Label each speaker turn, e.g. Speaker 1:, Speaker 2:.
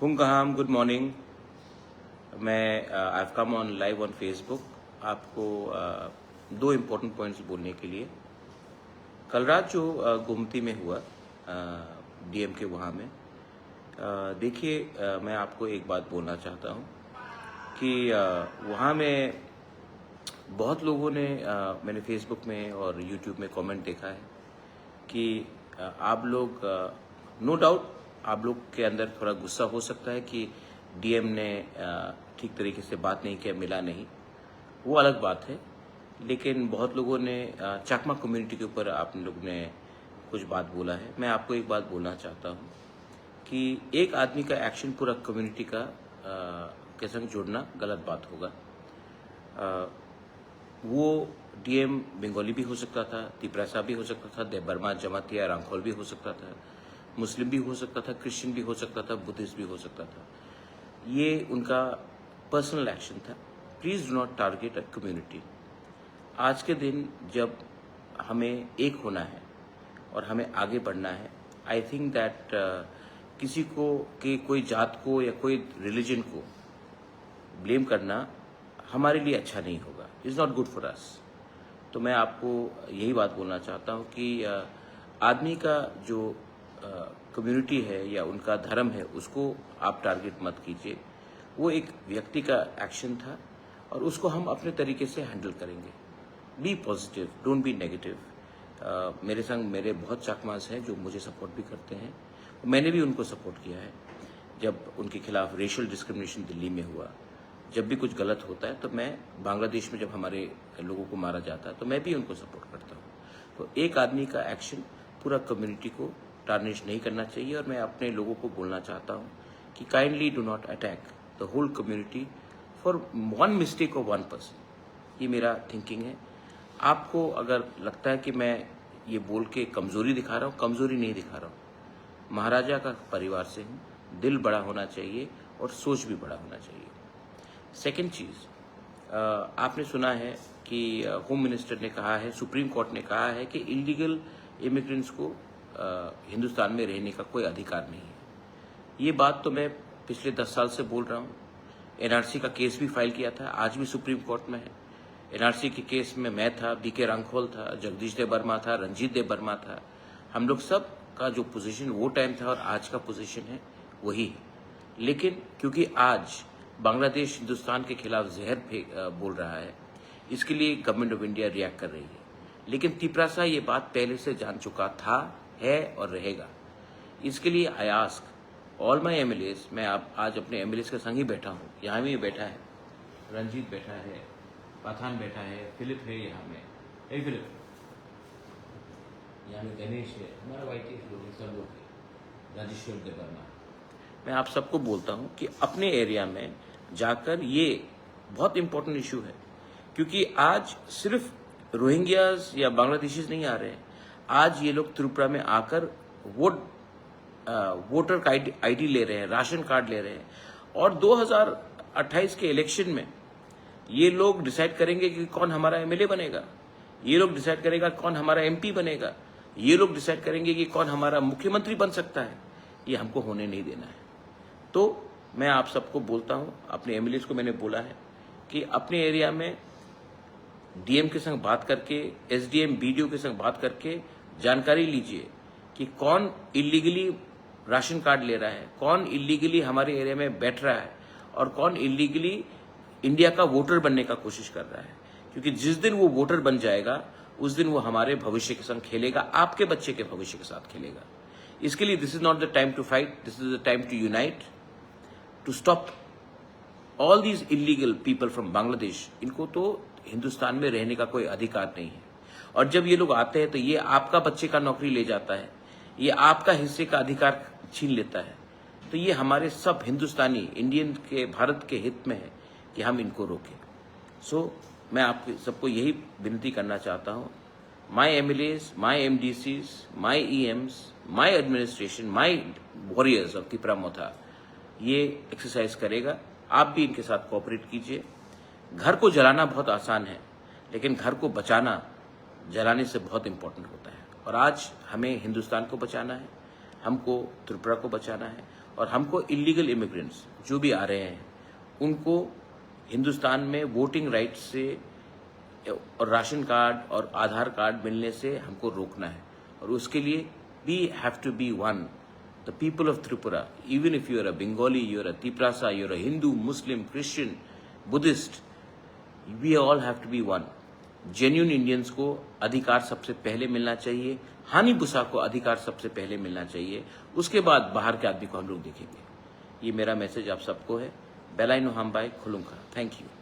Speaker 1: हुंगहाम good morning. मैं I have come on live on Facebook आपको दो इम्पोर्टेंट पॉइंट्स बोलने के लिए। कल रात जो गुमती में हुआ डीएम के वहाँ में, देखिए मैं आपको एक बात बोलना चाहता हूँ कि वहाँ में बहुत लोगों ने मैंने फेसबुक में और यूट्यूब में कमेंट देखा है कि आप लोग नो डाउट आप लोग के अंदर थोड़ा गुस्सा हो सकता है कि डीएम ने ठीक तरीके से बात नहीं किया, मिला नहीं, वो अलग बात है। लेकिन बहुत लोगों ने चाकमा कम्युनिटी के ऊपर आप लोग ने कुछ बात बोला है। मैं आपको एक बात बोलना चाहता हूँ कि एक आदमी का एक्शन पूरा कम्युनिटी का के संग जोड़ना गलत बात होगा। वो डीएम बंगाली भी हो सकता था, तिपरासा भी हो सकता था, देबबर्मा जमातिया रांखोल भी हो सकता था, मुस्लिम भी हो सकता था, क्रिश्चियन भी हो सकता था, बुद्धिस्ट भी हो सकता था। ये उनका पर्सनल एक्शन था। Please do not target a community. आज के दिन जब हमें एक होना है और हमें आगे बढ़ना है, आई थिंक दैट किसी को कि कोई जात को या कोई रिलीजन को ब्लेम करना हमारे लिए अच्छा नहीं होगा। Is not good for us. तो मैं आपको यही बात बोलना चाहता हूँ कि आदमी का जो कम्युनिटी है या उनका धर्म है उसको आप टारगेट मत कीजिए। वो एक व्यक्ति का एक्शन था और उसको हम अपने तरीके से हैंडल करेंगे। Be positive, don't be negative. मेरे संग मेरे बहुत चाकमास हैं जो मुझे सपोर्ट भी करते हैं। मैंने भी उनको सपोर्ट किया है जब उनके खिलाफ रेशियल डिस्क्रिमिनेशन दिल्ली में हुआ। जब भी कुछ गलत होता है तो मैं बांग्लादेश में जब हमारे लोगों को मारा जाता है तो मैं भी उनको सपोर्ट करता हूँ। तो एक आदमी का एक्शन पूरा कम्युनिटी को टार्निश नहीं करना चाहिए। और मैं अपने लोगों को बोलना चाहता हूँ कि kindly do not attack the whole community for one mistake of one person. ये मेरा थिंकिंग है। आपको अगर लगता है कि मैं ये बोल के कमजोरी दिखा रहा हूँ, कमजोरी नहीं दिखा रहा हूँ। महाराजा का परिवार से हूँ, दिल बड़ा होना चाहिए और सोच भी बड़ा होना चाहिए। सेकेंड चीज, आपने सुना है कि होम मिनिस्टर ने कहा है, सुप्रीम कोर्ट ने कहा है कि इलीगल इमिग्रेंट्स को हिंदुस्तान में रहने का कोई अधिकार नहीं है। ये बात तो मैं पिछले 10 साल से बोल रहा हूँ। एनआरसी का केस भी फाइल किया था, आज भी सुप्रीम कोर्ट में है। एनआरसी के केस में मैं था, बीके रांखोल था, जगदीश देबबर्मा था, रंजीत देबबर्मा था। हम लोग सब का जो पोजीशन वो टाइम था और आज का पोजीशन है वही है। लेकिन क्योंकि आज बांग्लादेश हिंदुस्तान के खिलाफ जहर बोल रहा है, इसके लिए गवर्नमेंट ऑफ इंडिया रिएक्ट कर रही है। लेकिन तिपरासा ये बात पहले से जान चुका था, है और रहेगा। इसके लिए I ask all my MLAs, मैं आज अपने एमएलएस के संग ही बैठा हूँ। यहाँ भी बैठा है, रंजीत बैठा है, पठान बैठा है, फिलिप है यहाँ में, हे फिलिप, यहाँ में गणेश है, हमारा वाईटी लोग सब लोग है, राजेश्वर देबबर्मा। मैं आप सबको बोलता हूँ कि अपने एरिया में जाकर, ये बहुत इंपॉर्टेंट इशू है क्योंकि आज सिर्फ रोहिंग्याज या बांग्लादेशीज नहीं आ रहे हैं। आज ये लोग त्रिपुरा में आकर वोटर आईडी ले रहे हैं, राशन कार्ड ले रहे हैं। और 2028 के इलेक्शन में ये लोग डिसाइड करेंगे कि कौन हमारा एमएलए बनेगा, ये लोग डिसाइड करेगा कौन हमारा एमपी बनेगा, ये लोग डिसाइड करेंगे कि कौन हमारा मुख्यमंत्री बन सकता है। ये हमको होने नहीं देना है। तो मैं आप सबको बोलता हूं, अपने एमएलएस को मैंने बोला है कि अपने एरिया में डीएम के संग बात करके, एसडीएम बीडीओ के संग बात करके जानकारी लीजिए कि कौन इलीगली राशन कार्ड ले रहा है, कौन इलीगली हमारे एरिया में बैठ रहा है और कौन इलीगली इंडिया का वोटर बनने का कोशिश कर रहा है। क्योंकि जिस दिन वो वोटर बन जाएगा उस दिन वो हमारे भविष्य के संग खेलेगा, आपके बच्चे के भविष्य के साथ खेलेगा। इसके लिए this is not the time to fight, this is the time to unite, to stop all these illegal people from Bangladesh. इनको तो हिंदुस्तान में रहने का कोई अधिकार नहीं है। और जब ये लोग आते हैं तो ये आपका बच्चे का नौकरी ले जाता है, ये आपका हिस्से का अधिकार छीन लेता है। तो ये हमारे सब हिंदुस्तानी इंडियन के, भारत के हित में है कि हम इनको रोकें। सो मैं आप सबको यही विनती करना चाहता हूँ, माई MLAs, my एमडीसीज, my ईएम्स, my administration, my warriors of तिपरा-मोथा ये एक्सरसाइज करेगा। आप भी इनके साथ कोऑपरेट कीजिए। घर को जलाना बहुत आसान है, लेकिन घर को बचाना जलाने से बहुत इंपॉर्टेंट होता है। और आज हमें हिंदुस्तान को बचाना है, हमको त्रिपुरा को बचाना है और हमको इलीगल इमिग्रेंट्स जो भी आ रहे हैं उनको हिंदुस्तान में वोटिंग राइट से और राशन कार्ड और आधार कार्ड मिलने से हमको रोकना है। और उसके लिए we have to be one, the people of Tripura, even if you are a Bengali, you are a Tiprasa, you are a Hindu, Muslim, Christian, Buddhist, we all have to be one. Genuine Indians को अधिकार सबसे पहले मिलना चाहिए, हानि बुसा को अधिकार सबसे पहले मिलना चाहिए, उसके बाद बाहर के आदमी को हम लोग देखेंगे। ये मेरा मैसेज आप सबको है। बेलाइनो हम बाय खुलुंका। Thank you.